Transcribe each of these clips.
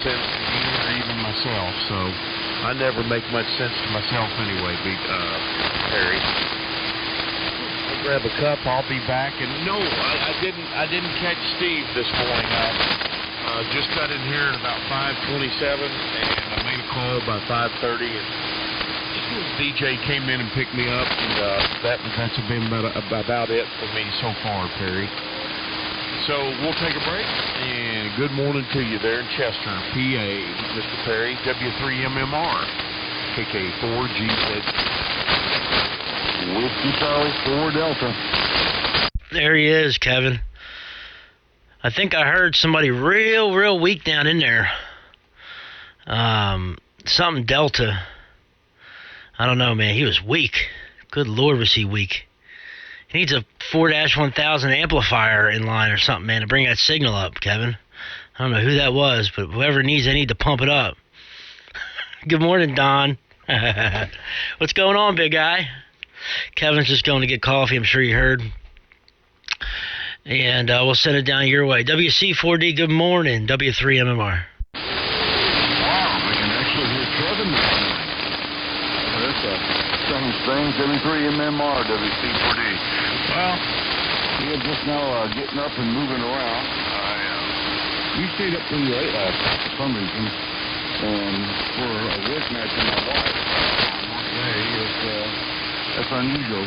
sense to you or even myself, so I never make much sense to myself anyway, Harry. I'll grab a cup, I'll be back, and no, I didn't catch Steve this morning. I just got in here at about 5:27, and I made a call by 5:30, and DJ came in and picked me up, and that's been about it for me so far, Perry. So we'll take a break, and good morning to you there in Chester, PA, Mr. Perry, W3MMR, KK4GZ. Whiskey Charlie 4 Delta. There he is, Kevin. I think I heard somebody real weak down in there. Something Delta. I don't know, man. He was weak. Good Lord, was he weak. He needs a 4-1000 amplifier in line or something, man, to bring that signal up, Kevin. I don't know who that was, but whoever needs, they need to pump it up. Good morning, Don. What's going on, big guy? Kevin's just going to get coffee, I'm sure you heard. And we'll send it down your way. WC4D, good morning. W3MMR. Wow, we can actually hear Kevin now. That's a strange thing. W3MMR, WC4D. Well, we are just now getting up and moving around. We stayed up pretty late for some reason, and for a work night for my wife today, that's unusual.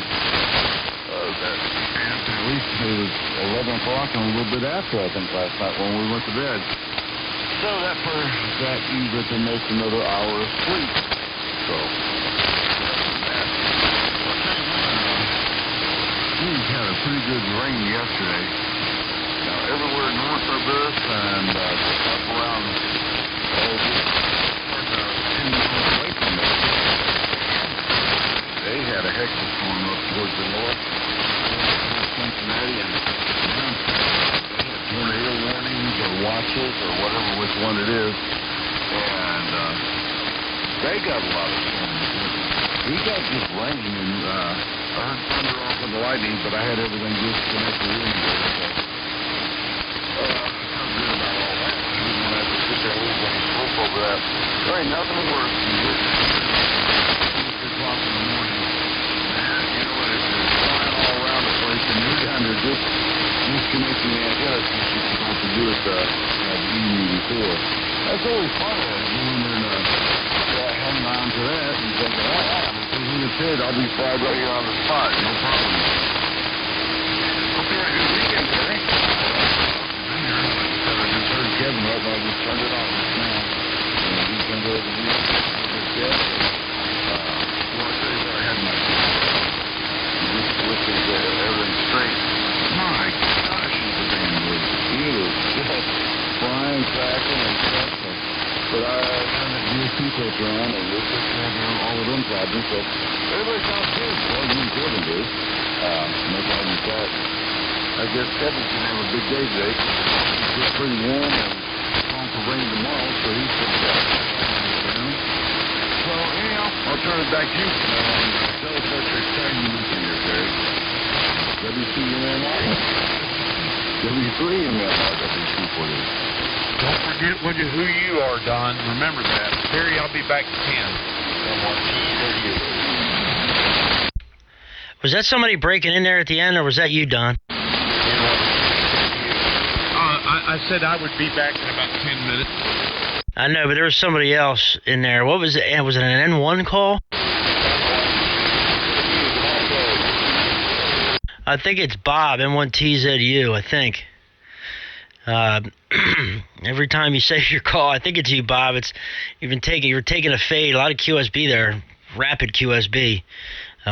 At least it was 11 o'clock and a little bit after, I think, last night when we went to bed. So that eased it to make another hour of sleep. So, we had a pretty good rain yesterday. Now, everywhere north of us and up around 10 miles away from us, they had a heck of a storm up towards the north. Cincinnati, and they had tornado warnings or watches or whatever, which one it is, and they got a lot of storms. We got just rain, and I heard thunder off and the lightning, but I had everything disconnected in here, so I felt good about all that. We didn't have to sit there and lose any smoke over that. There ain't nothing worse than this. 6 o'clock in the morning. And you're down there just disconnecting the antennas since you're supposed to do it the evening before. That's always fun of it. Hanging on to that and thinking, as you said, I'll be fried right here on the spot. No problem. Hope you had a good weekend, Barry. I just heard Kevin right now. I just turned it on just now. And the weekend over here. Well, I tell you what, I had my everything straight. My gosh, the damn wood. It is just flying, cracking, and stuff. But I turned that DSP filter on, and we're fixing all of them problems. So everybody sounds good. Well, you and Kevin do. No problem with that. I guess Kevin's going to have a big day today. It's pretty warm and calling for rain tomorrow, so he's pretty bad. So, anyhow, I'll turn it back to you. Tell us what you're excited to see here, Terry. WCMR, W3MR, W240. Don't forget who you are, Don. Remember that. Terry, I'll be back at 10. Was that somebody breaking in there at the end, or was that you, Don? I said I would be back in about 10 minutes. I know, but there was somebody else in there. What was it? Was it an N1 call? I think it's Bob, N1TZU, I think. Every time you say your call, I think it's you, Bob. You were taking a fade, a lot of QSB there, rapid QSB,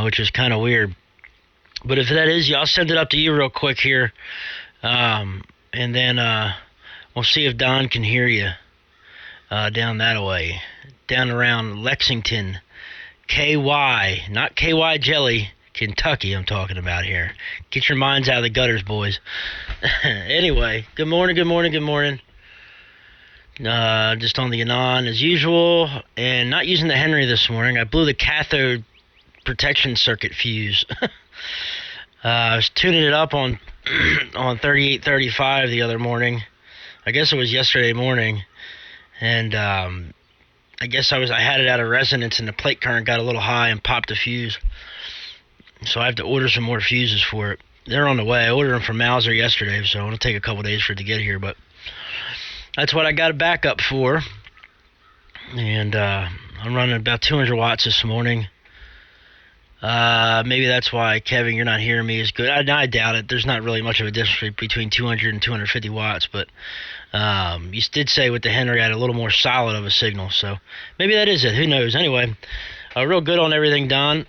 which was kind of weird. But if that is you, I'll send it up to you real quick here, and then we'll see if Don can hear you down that way, down around Lexington, KY, not KY Jelly. Kentucky, I'm talking about here. Get your minds out of the gutters, boys. Anyway, good morning. Just on the ANAN as usual, and not using the Henry this morning. I blew the cathode protection circuit fuse. I was tuning it up on 3835 the other morning. I guess it was yesterday morning. and I guess I had it out of resonance, and the plate current got a little high and popped a fuse. So I have to order some more fuses for it. They're on the way. I ordered them from Mauser yesterday, so it'll take a couple days for it to get here, but that's what I got a backup for. And I'm running about 200 watts this morning. Maybe that's why, Kevin, you're not hearing me as good. I doubt it. There's not really much of a difference between 200 and 250 watts, but you did say with the Henry I had a little more solid of a signal, so maybe that is it. Who knows? Anyway, real good on everything, Don.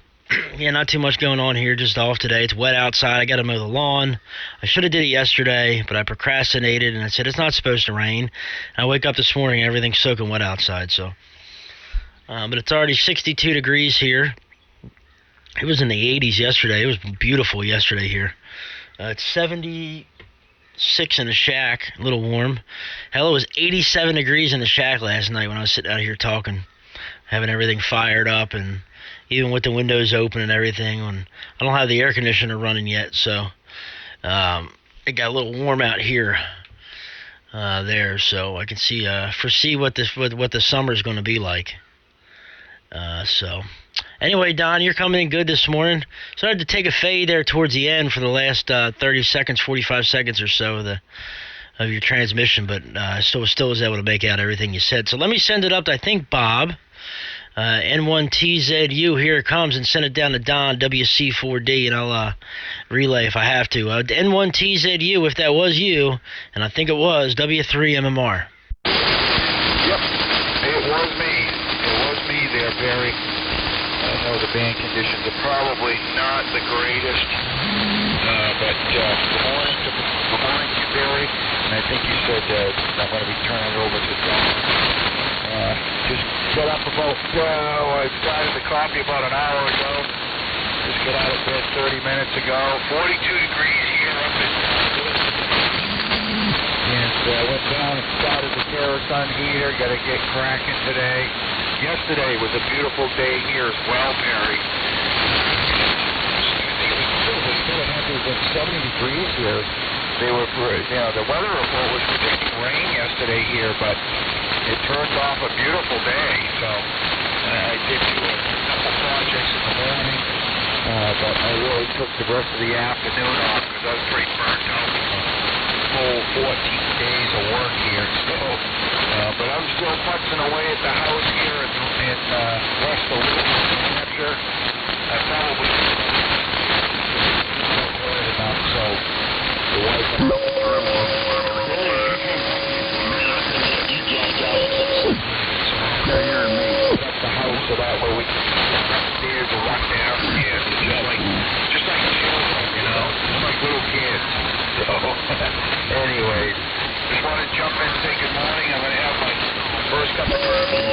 Yeah, not too much going on here, just off today. It's wet outside. I got to mow the lawn. I should have did it yesterday, but I procrastinated, and I said it's not supposed to rain. And I wake up this morning and everything's soaking wet outside, so. But it's already 62 degrees here. It was in the 80s yesterday. It was beautiful yesterday here. It's 76 in the shack, a little warm. Hell, it was 87 degrees in the shack last night when I was sitting out here talking, having everything fired up, and even with the windows open and everything. And I don't have the air conditioner running yet, so it got a little warm out here. There, so I can foresee what the summer's going to be like. So anyway, Don, you're coming in good this morning. So I had to take a fade there towards the end for the last 30 seconds, 45 seconds or so of your transmission, but still was able to make out everything you said. So let me send it up to, I think, Bob. N1TZU, here it comes, and send it down to Don, WC4D, and I'll relay if I have to. N1TZU, if that was you, and I think it was, W3MMR. Yep, it was me. It was me there, Barry. I know the band conditions are probably not the greatest, but good morning to you, Barry. And I think you said I'm going to be turning it over to Don. Just got up about, I started the coffee about an hour ago. Just got out of bed 30 minutes ago. 42 degrees here up in and went down and started the kerosene heater. Got to get cracking today. Yesterday was a beautiful day here as well, Barry. It was 70 degrees here. The weather report was predicting rain yesterday here, but it turned off a beautiful day. So I did do a couple projects in the morning, but I really took the rest of the afternoon off because I was pretty burnt out from the whole 14 days of work here. So, but I'm still putzing away at the house here in West New Hampshire. I probably so the wife and the house so that way we can go upstairs and walk downstairs. It's just like children, just like little kids. So, anyways, just want to jump in and say good morning. I'm going to have my first cup of coffee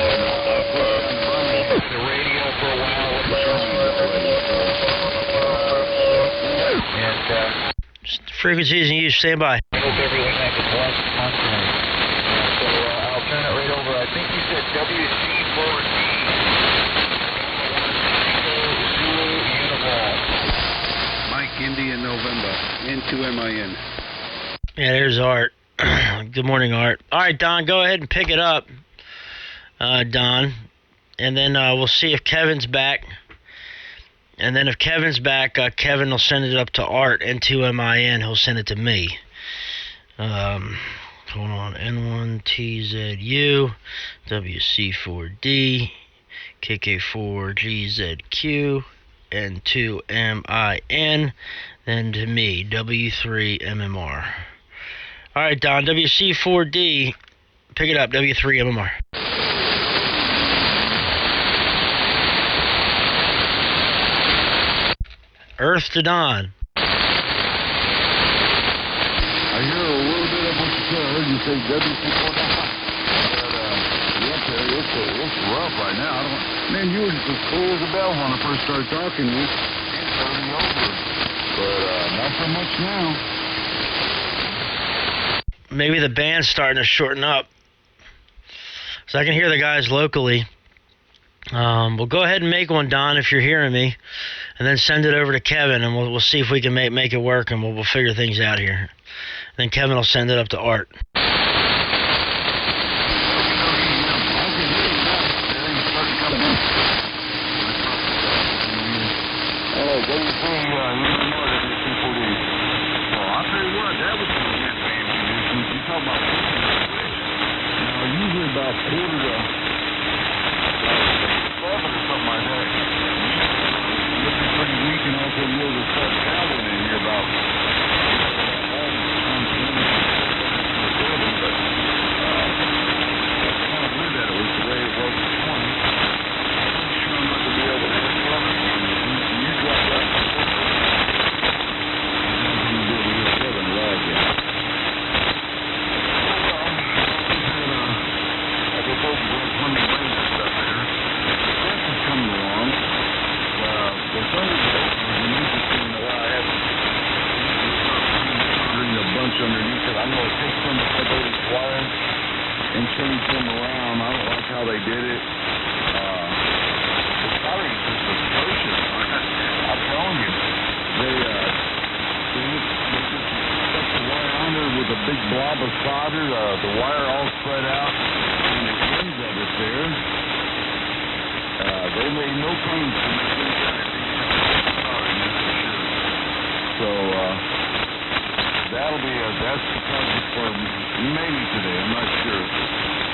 the radio for a while. And frequencies in use, stand by. I hope everyone has a blessed month. So I'll turn it right over. I think you said WC4D. Mike, Indian, November, N2MIN. Yeah, there's Art. Good morning, Art. All right, Don, go ahead and pick it up, Don. And then we'll see if Kevin's back. And then if Kevin's back, Kevin will send it up to Art, N2MIN. He'll send it to me. Hold on. N1TZU, WC4D, KK4GZQ, N2MIN. Then to me, W3MMR. All right, Don, WC4D. Pick it up, W3MMR. Earth to Don. I hear a little bit of what you said. I heard you say WC4. But, it's rough right now. Man, you were just as cool as a bell when I first started talking to you. It's turning over. But, not so much now. Maybe the band's starting to shorten up. So I can hear the guys locally. We'll go ahead and make one, Don, if you're hearing me, and then send it over to Kevin, and we'll see if we can make it work, and we'll figure things out here. Then Kevin will send it up to Art. did it. The cutting is just atrocious. I'm telling you. They just stuck the wire on there with a big blob of solder, the wire all spread out, and the ends of it there. They made no claims to making so that's the project for maybe today. I'm not sure.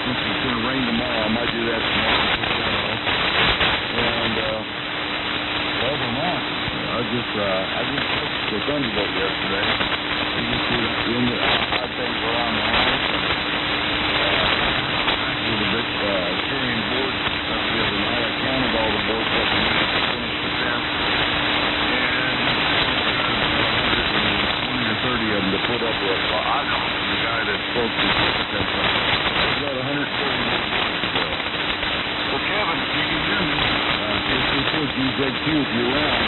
Since it's going to rain tomorrow, I might do that tomorrow. And other than that, I just fixed the Thunderbolt yesterday. You can see that in the odd things around the house. With a bit carrying board stuff the other night. I counted all the boards up and finished the fence. And 20 or 30 of them to put up with. I know the guy that spoke to the fence. There's about 140 more boards to go. Well, Kevin, if you can hear me, this is GZQ if you're around.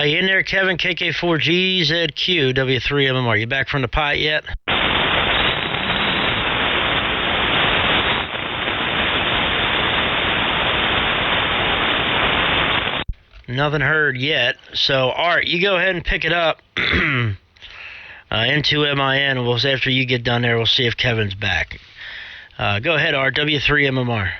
You in there, Kevin? KK4GZQ W3MMR. You back from the pot yet? Nothing heard yet. So, Art, you go ahead and pick it up. N2MIN. After you get done there, we'll see if Kevin's back. Go ahead, Art. W3MMR.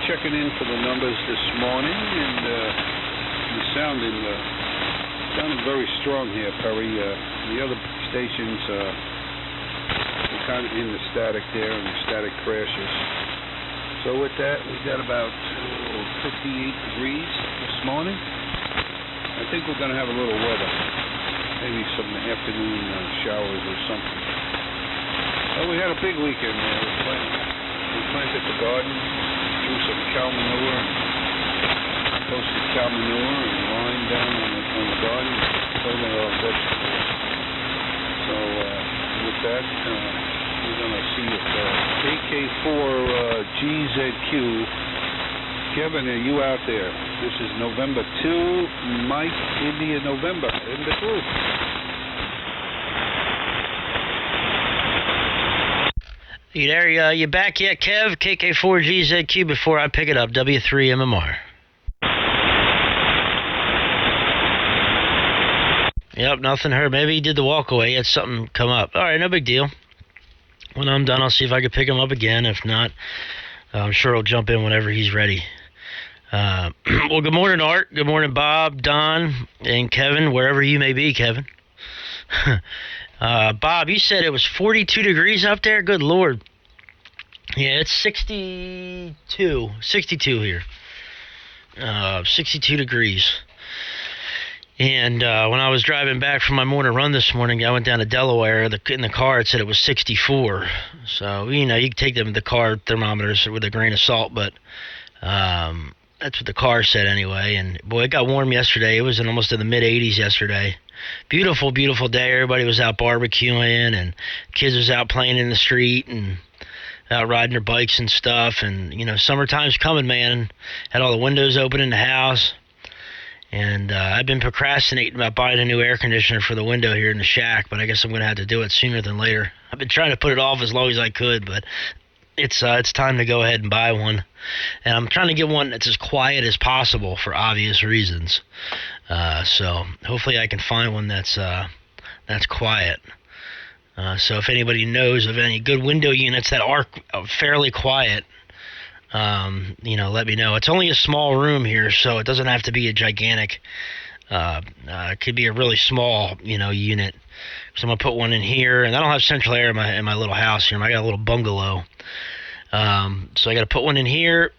Checking in for the numbers this morning, and you're sounding very strong here, Perry. The other stations are kind of in the static there, and the static crashes. So with that, we got about 58 degrees this morning. I think we're going to have a little weather, maybe some afternoon showers or something. Well, we had a big weekend there. We planted the garden. Threw some cow manure and posted cow manure and lime down on the garden, filled our vegetables. So with that, we're going to see if AK4GZQ, Kevin, are you out there? This is November 2, Mike, India, November, in the group. You there? You back yet, Kev? KK4GZQ before I pick it up. W3MMR. Yep, nothing heard. Maybe he did the walk away. He had something come up. All right, no big deal. When I'm done, I'll see if I can pick him up again. If not, I'm sure he'll jump in whenever he's ready. Well, good morning, Art. Good morning, Bob, Don, and Kevin, wherever you may be, Kevin. Bob, you said it was 42 degrees up there? Good Lord. Yeah, it's 62 here. 62 degrees. And when I was driving back from my morning run this morning, I went down to Delaware. In the car, it said it was 64. So, you can take the car thermometers with a grain of salt, but that's what the car said anyway. And, boy, it got warm yesterday. It was almost in the mid-80s yesterday. Beautiful, beautiful day. Everybody was out barbecuing, and kids was out playing in the street and out riding their bikes and stuff. And, summertime's coming, man. Had all the windows open in the house. And I've been procrastinating about buying a new air conditioner for the window here in the shack, but I guess I'm going to have to do it sooner than later. I've been trying to put it off as long as I could, but it's time to go ahead and buy one. And I'm trying to get one that's as quiet as possible for obvious reasons. So hopefully I can find one that's quiet. So if anybody knows of any good window units that are fairly quiet, let me know. It's only a small room here, so it doesn't have to be a gigantic. It could be a really small, unit. So I'm gonna put one in here, and I don't have central air in my little house here. I got a little bungalow, so I got to put one in here,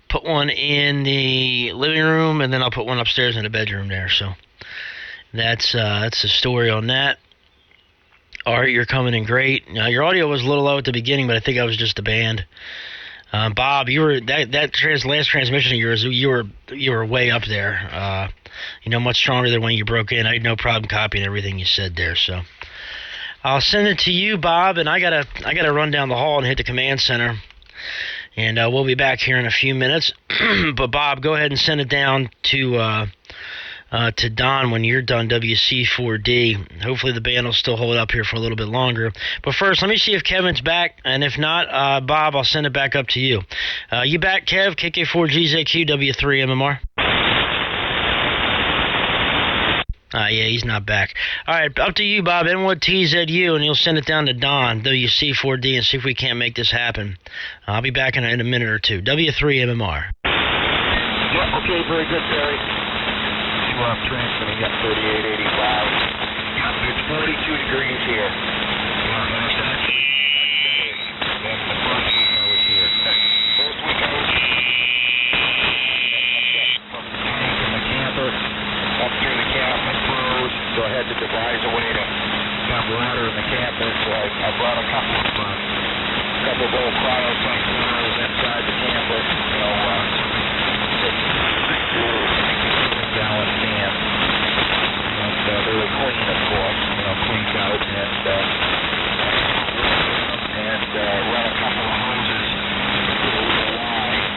put one in the living room, and then I'll put one upstairs in the bedroom there. So that's the story on that. Art, you're coming in great. Now, your audio was a little low at the beginning, but I think I was just the band. Bob, you were last transmission of yours. You were way up there. Much stronger than when you broke in. I had no problem copying everything you said there. So I'll send it to you, Bob, and I gotta run down the hall and hit the command center, and we'll be back here in a few minutes. But Bob, go ahead and send it down to Don when you're done, WC4D. Hopefully the band will still hold up here for a little bit longer. But first, let me see if Kevin's back, and if not, Bob, I'll send it back up to you. You back, Kev? KK4GZQ, W3MMR? Yeah, he's not back. All right, up to you, Bob. N1 TZU, and you'll send it down to Don, WC4D, and see if we can't make this happen. I'll be back in a minute or two. W3MMR. Yeah, okay, very good, Terry. Transmitting up 3885. It's 42 degrees here. It's actually than the first week I was here. First week I was from the tank in the camper up through the cab and froze, so I had to devise a way to have water in the camper. So I brought a couple of old cryo-tank bottles inside the camper. Gallon cans, and they were clean, of course, cleaned out, and run a couple of hoses through the line,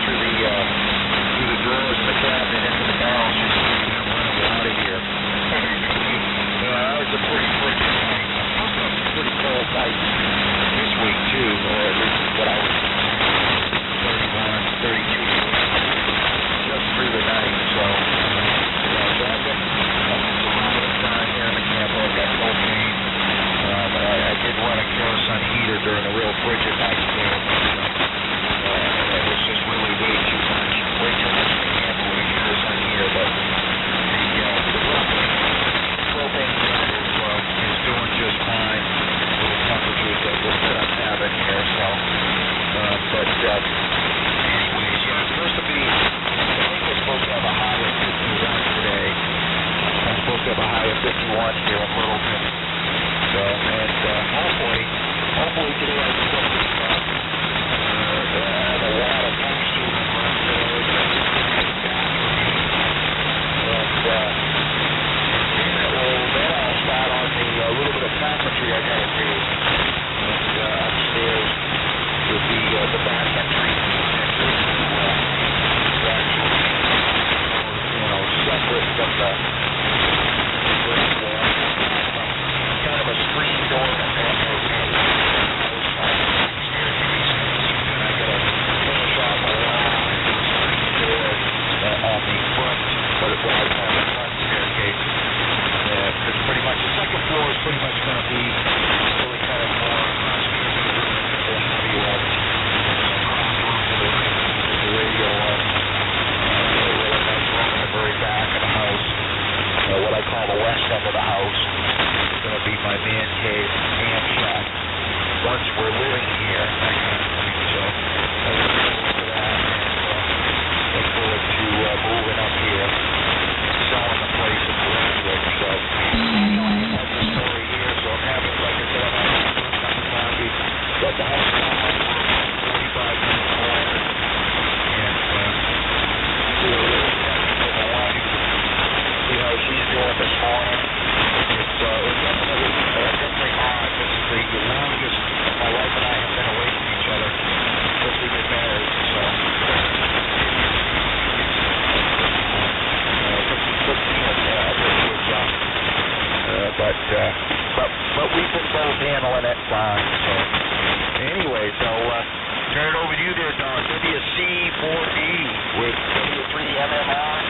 through the drawers in the cabinet into the barrels, just so we can run it out of here. That was a pretty frigid night. Supposed to have some pretty cold nights this week too, or at least what I was 31, 32 through the night, so I've been surviving down here in the camper. I've got propane, but I did run a kerosene heater during a real frigid night there. It was just really way too much in the camper with a kerosene heater, but the propane is doing just fine with the temperatures that I'm having here, so but anyways, yeah, it's supposed to be supposed to have a high of 51 today. I'm supposed to have a high of 51 here in Littleton. So, and hopefully today I can get this the water pumps to the front today. And then I'll start on the little bit of carpentry I got to do. And upstairs with the back entry. Separate from the kind of a screen door and I got to finish off a wall and do a screen door on the front, but it was on the front staircase. Because pretty much the second floor is pretty much going to be really kind of more heavy ones. The radio very back of the house, what I call the west end of the house, is going to be my man cave, camp shack. Once we're living here, that kind of thing. So I look forward to that, and look forward to moving up here, selling the place in Brunswick. So that's the story here. So I'm having, like I said, I'm having a cup of coffee, got the house down 45 minutes more, and do a little see how she's doing this morning. It's definitely odd. This is the longest my wife and I have been away from each other since we got married. So but we've been both handling it fine. So anyway, so turn it over to you there, Don. WC4D with W3MMR.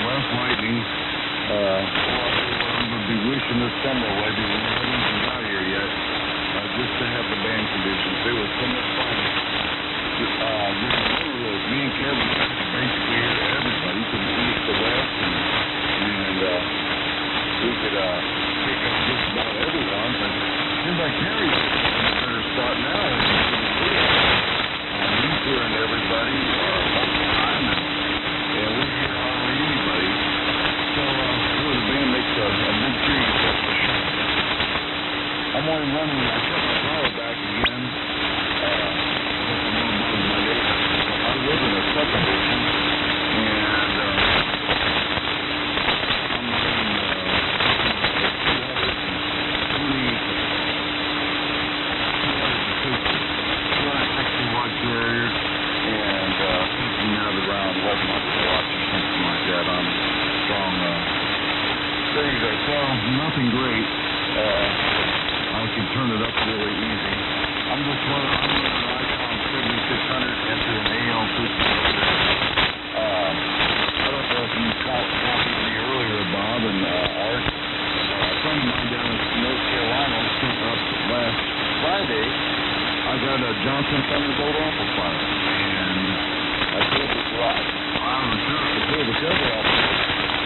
less lightning. I'm going to be wishing this summer away because we haven't even got here yet. Just to have the band conditions. It was so much fun. Me and Kevin basically hear everybody from the east to west, and we could pick up just about everyone. But it seems like Terry's in a better spot now. He's hearing everybody most of the time, and we hear hardly anybody. So the band makes a big treat, that's for sure. I'm only running, I shut my power back again. I live in a subdivision, and I'm running 260 watt carrier, and thinking out around 1100 watts or something like that on strong things. So nothing great. I can turn it up really easy. I'm running an Icon 7600 into an AL 50. I don't know if you copied me earlier, Bob and Art. A friend of mine down in North Carolina sent up last Friday. I got a Johnson Thunderbolt amplifier, and I pulled the garage. I pulled the cover off.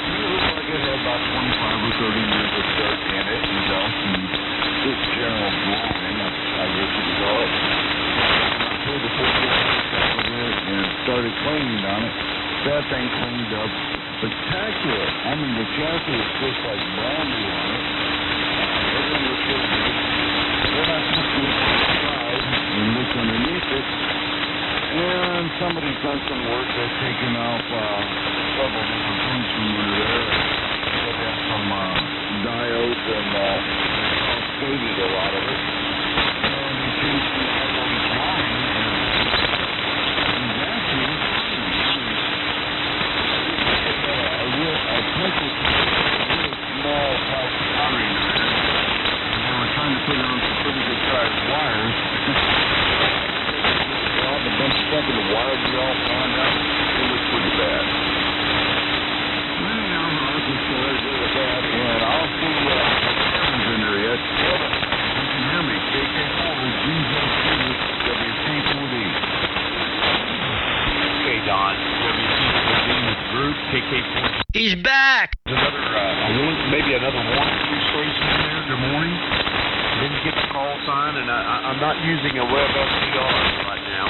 It looked like it had about 25 or 30 years of dirt in it, and dust, and just general blowing, I guess you could call it. I pulled the filter off of it and started cleaning on it. That thing cleaned up spectacular. I mean, the chassis was just like brand new on it. Everything was so good. Then I took it outside and looked underneath it, and somebody's done some work. They've taken off several different things from under there. They have some diodes and faded a lot of it. And they changed the outgoing line, and that's really a pencil, really small type powdering there. And they were trying to put it on some pretty good sized wires. A bunch of stuff in the wires we all found out. It looks pretty bad. Anyhow, I'll just go ahead and go with that, and I'll see Kevin's in there yet. Kevin, you can hear me. KK4 WC4D. Okay, Don. WC4D with group KK4. He's back. Maybe another 1 or 2 stations in there. Good morning. Didn't get the call sign, and I'm not using a web SDR right now.